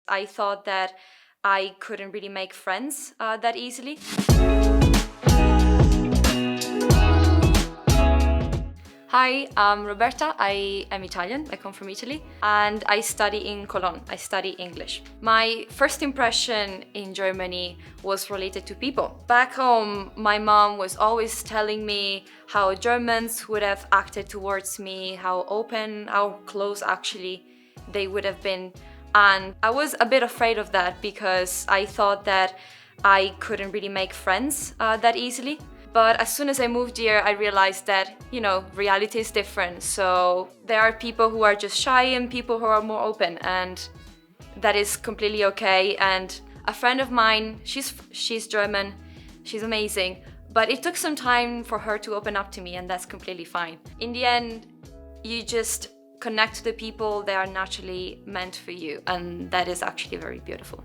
I thought that I couldn't really make friends that easily. Hi, I'm Roberta. I am Italian. I come from Italy and I study in Cologne. I study English. My first impression in Germany was related to people. Back home, my mom was always telling me how Germans would have acted towards me, how open, how close actually they would have been. And I was a bit afraid of that because I thought that I couldn't really make friends that easily. But as soon as I moved here, I realized that, reality is different. So there are people who are just shy and people who are more open, and that is completely okay. And a friend of mine, she's German, she's amazing, but it took some time for her to open up to me, and that's completely fine. In the end, you just connect to the people that are naturally meant for you, and that is actually very beautiful.